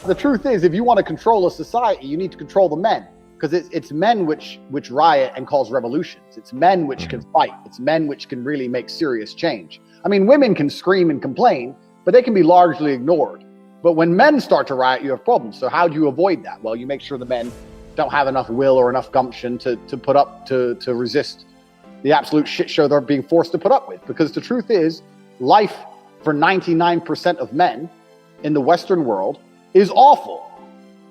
The truth is, if you want to control a society, you need to control the men, because it's men which riot and cause revolutions. It's men which can fight. It's men which can really make serious change. I mean, women can scream and complain, but they can be largely ignored. But when men start to riot, you have problems. So how do you avoid that? Well, you make sure the men don't have enough will or enough gumption to put up to resist the absolute shit show they're being forced to put up with. Because the truth is, life for 99% of men in the Western world is awful.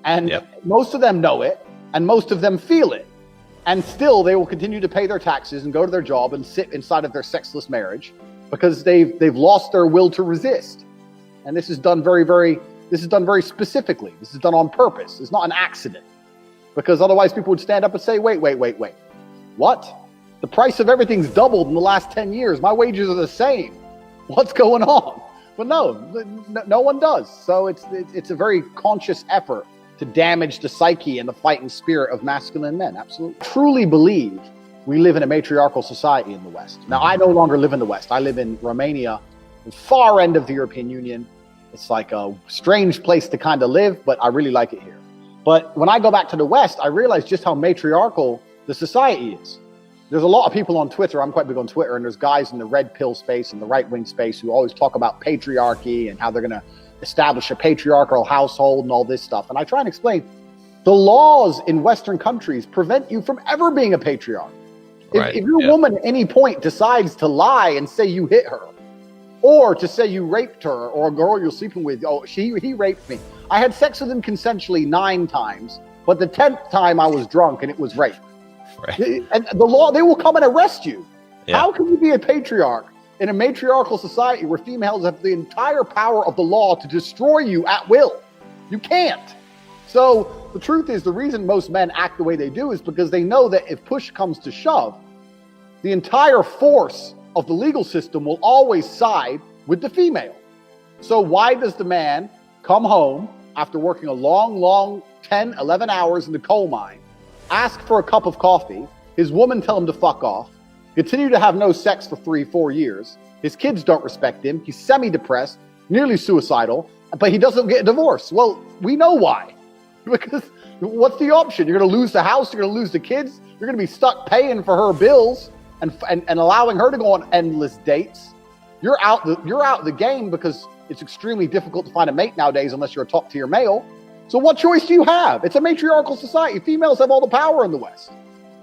And most of them know it, and most of them feel it. And still they will continue to pay their taxes and go to their job and sit inside of their sexless marriage because they've lost their will to resist. And this is done very specifically. This is done on purpose. It's not an accident. Because otherwise people would stand up and say, wait. What? The price of everything's doubled in the last 10 years. My wages are the same. What's going on? But no one does. So it's a very conscious effort to damage the psyche and the fighting spirit of masculine men. Absolutely. I truly believe we live in a matriarchal society in the West. Now, I no longer live in the West. I live in Romania, the far end of the European Union. It's like a strange place to kind of live, but I really like it here. But when I go back to the West, I realize just how matriarchal the society is. There's a lot of people on Twitter, I'm quite big on Twitter, and there's guys in the red pill space and the right-wing space who always talk about patriarchy and how they're going to establish a patriarchal household and all this stuff. And I try and explain, the laws in Western countries prevent you from ever being a patriarch. If your woman at any point decides to lie and say you hit her, or to say you raped her, or a girl you're sleeping with, he raped me. I had sex with him consensually 9 times, but the 10th time I was drunk and it was rape. Right. And the law, they will come and arrest you. Yeah. How can you be a patriarch in a matriarchal society where females have the entire power of the law to destroy you at will? You can't. So the truth is, the reason most men act the way they do is because they know that if push comes to shove, the entire force of the legal system will always side with the female. So why does the man come home after working a long 10, 11 hours in the coal mine, ask for a cup of coffee, his woman tell him to fuck off, continue to have no sex for 3-4 years, his kids don't respect him, he's semi-depressed, nearly suicidal, but he doesn't get a divorce? Well, we know why. Because what's the option? You're going to lose the house, you're going to lose the kids, you're going to be stuck paying for her bills and allowing her to go on endless dates. You're out the game, because it's extremely difficult to find a mate nowadays unless you're a top-tier male. So what choice do you have? It's a matriarchal society. Females have all the power in the West.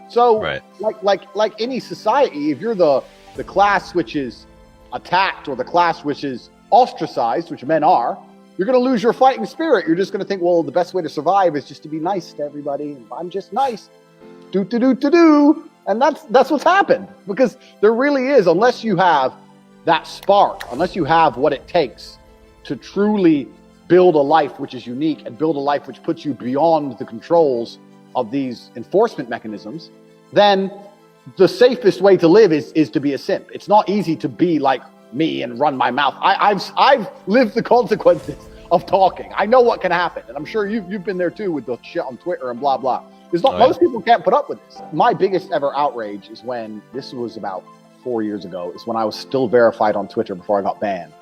So like any society, if you're the class which is attacked or the class which is ostracized, which men are, you're going to lose your fighting spirit. You're just going to think, well, the best way to survive is just to be nice to everybody. I'm just nice. Do. And that's what's happened, because there really is, unless you have that spark, unless you have what it takes to truly build a life which is unique and build a life which puts you beyond the controls of these enforcement mechanisms, then the safest way to live is to be a simp. It's not easy to be like me and run my mouth. I've lived the consequences of talking. I know what can happen, and I'm sure you've been there too with the shit on Twitter and blah blah. Most people can't put up with this. My biggest ever outrage is when, this was about 4 years ago, is when I was still verified on Twitter before I got banned,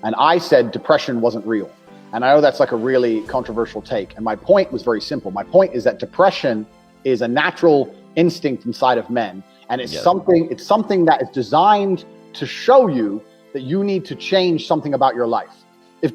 and I said depression wasn't real. And I know that's like a really controversial take. And my point was very simple. My point is that depression is a natural instinct inside of men. And it's something that is designed to show you that you need to change something about your life. If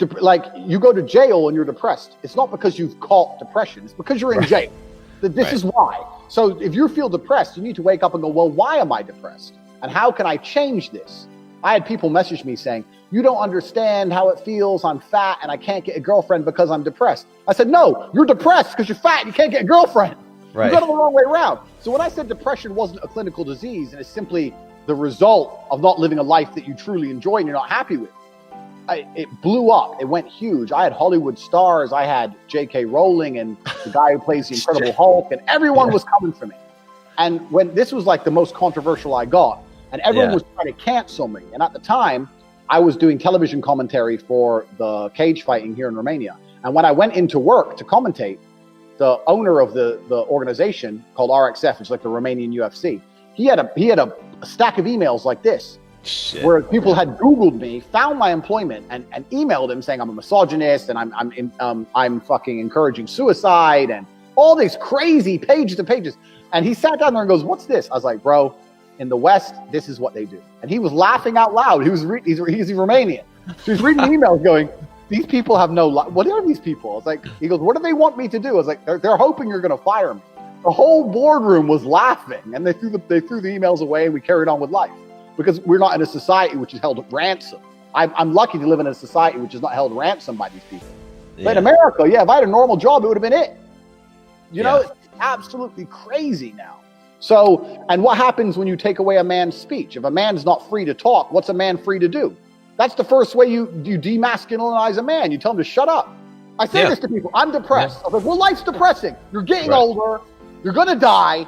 you go to jail and you're depressed, it's not because you've caught depression. It's because you're in jail. This is why. So if you feel depressed, you need to wake up and go, well, why am I depressed? And how can I change this? I had people message me saying, you don't understand how it feels. I'm fat and I can't get a girlfriend because I'm depressed. I said, no, you're depressed because you're fat and you can't get a girlfriend. Right. You got it the wrong way around. So when I said depression wasn't a clinical disease and it's simply the result of not living a life that you truly enjoy and you're not happy with, it blew up. It went huge. I had Hollywood stars. I had J.K. Rowling and the guy who plays the Incredible Hulk, and everyone was coming for me. And when this was like the most controversial I got, and everyone was trying to cancel me. And at the time, I was doing television commentary for the cage fighting here in Romania. And when I went into work to commentate, the owner of the organization called RXF, which is like the Romanian UFC, he had a stack of emails like this Shit. Where people had Googled me, found my employment, and emailed him saying I'm a misogynist and I'm fucking encouraging suicide and all these crazy pages and pages. And he sat down there and goes, "What's this?" I was like, "Bro, in the West, this is what they do." And he was laughing out loud. He's Romanian. So he's reading the emails going, "These people have no life. What are these people?" I was like, he goes, "What do they want me to do?" I was like, they're hoping you're going to fire me. The whole boardroom was laughing, and they threw the emails away, and we carried on with life. Because we're not in a society which is held at ransom. I'm lucky to live in a society which is not held ransom by these people. Yeah. But in America, if I had a normal job, it would have been it. You know, it's absolutely crazy now. So, and what happens when you take away a man's speech? If a man's not free to talk, what's a man free to do? That's the first way you demasculinize a man. You tell him to shut up. I say this to people. I'm depressed. I was like, well, life's depressing. You're getting older. You're going to die.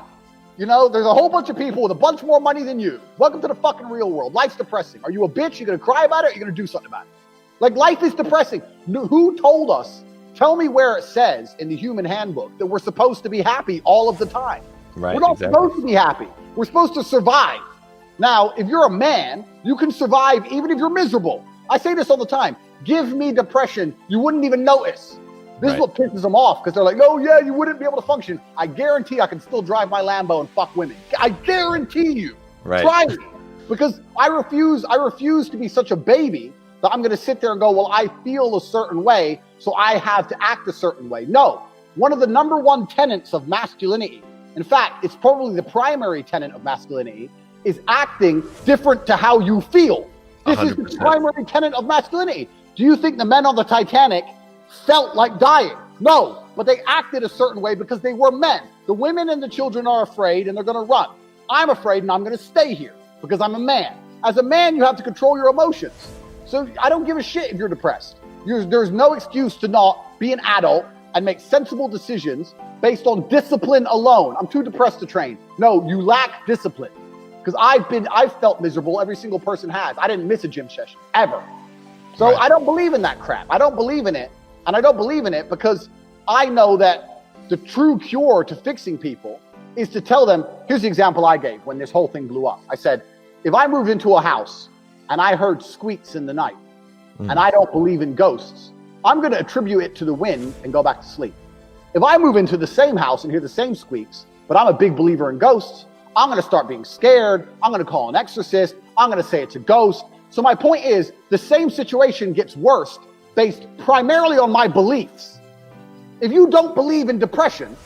You know, there's a whole bunch of people with a bunch more money than you. Welcome to the fucking real world. Life's depressing. Are you a bitch? You're going to cry about it? Or you're going to do something about it? Like, life is depressing. Who told us? Tell me where it says in the human handbook that we're supposed to be happy all of the time. Right, we're not supposed to be happy. We're supposed to survive. Now, if you're a man, you can survive even if you're miserable. I say this all the time. Give me depression. You wouldn't even notice. This is what pisses them off because they're like, "Oh yeah, you wouldn't be able to function." I guarantee I can still drive my Lambo and fuck women. I guarantee you. Try me. Because I refuse to be such a baby that I'm going to sit there and go, "Well, I feel a certain way, so I have to act a certain way." No. One of the number one tenets of masculinity, in fact, it's probably the primary tenet of masculinity, is acting different to how you feel. This 100%. Is the primary tenet of masculinity. Do you think the men on the Titanic felt like dying? No, but they acted a certain way because they were men. The women and the children are afraid and they're going to run. I'm afraid and I'm going to stay here because I'm a man. As a man, you have to control your emotions. So I don't give a shit if you're depressed. There's no excuse to not be an adult and make sensible decisions based on discipline alone. I'm too depressed to train. No, you lack discipline. Because I've felt miserable. Every single person has. I didn't miss a gym session ever. So I don't believe in that crap. I don't believe in it. And I don't believe in it because I know that the true cure to fixing people is to tell them, here's the example I gave when this whole thing blew up. I said, if I moved into a house and I heard squeaks in the night and I don't believe in ghosts, I'm going to attribute it to the wind and go back to sleep. If I move into the same house and hear the same squeaks, but I'm a big believer in ghosts, I'm going to start being scared. I'm going to call an exorcist. I'm going to say it's a ghost. So my point is, the same situation gets worse based primarily on my beliefs. If you don't believe in depression,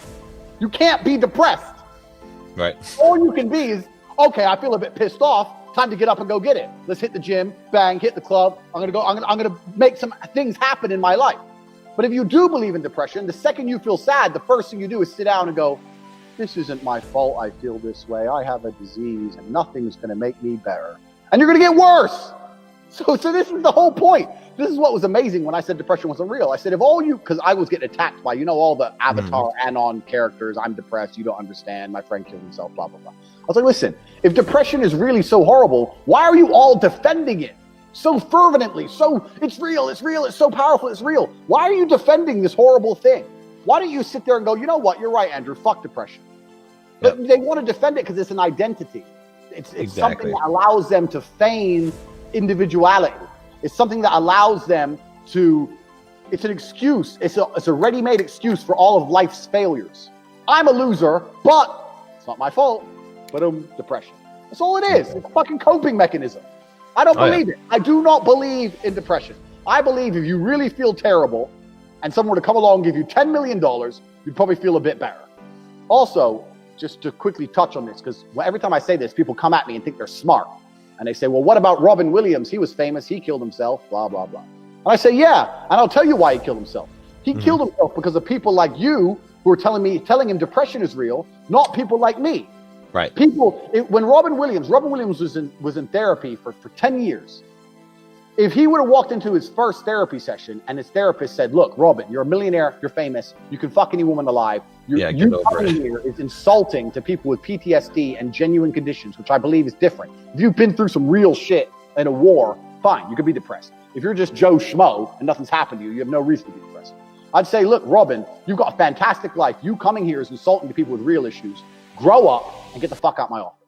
you can't be depressed. Right. All you can be is, okay, I feel a bit pissed off. Time to get up and go get it. Let's hit the gym, bang, hit the club. I'm gonna make some things happen in my life. But if you do believe in depression, the second you feel sad, the first thing you do is sit down and go, this isn't my fault I feel this way. I have a disease and nothing's gonna make me better. And you're gonna get worse. So this is the whole point. This is what was amazing when I said depression wasn't real. I said, because I was getting attacked by, all the Avatar Anon characters. I'm depressed. You don't understand. My friend killed himself, blah, blah, blah. I was like, listen, if depression is really so horrible, why are you all defending it so fervently? So it's real. It's so powerful. It's real. Why are you defending this horrible thing? Why don't you sit there and go, you know what? You're right, Andrew. Fuck depression. Yep. But they want to defend it because it's an identity. It's something that allows them to feign individuality. It's something that allows them to, it's an excuse. It's a ready-made excuse for all of life's failures. I'm a loser, but it's not my fault. But depression. That's all it is. It's a fucking coping mechanism. I don't believe it. I do not believe in depression. I believe if you really feel terrible and someone were to come along and give you $10 million, you'd probably feel a bit better. Also, just to quickly touch on this, because every time I say this, people come at me and think they're smart. And they say, well, what about Robin Williams? He was famous. He killed himself, blah, blah, blah. And I say, yeah, and I'll tell you why he killed himself. He killed himself because of people like you who are telling him depression is real, not people like me. Right. When Robin Williams was in therapy for 10 years. If he would have walked into his first therapy session and his therapist said, look, Robin, you're a millionaire, you're famous, you can fuck any woman alive. You coming here is insulting to people with PTSD and genuine conditions, which I believe is different. If you've been through some real shit in a war, fine, you could be depressed. If you're just Joe Schmo and nothing's happened to you, you have no reason to be depressed. I'd say, look, Robin, you've got a fantastic life. You coming here is insulting to people with real issues. Grow up and get the fuck out my office.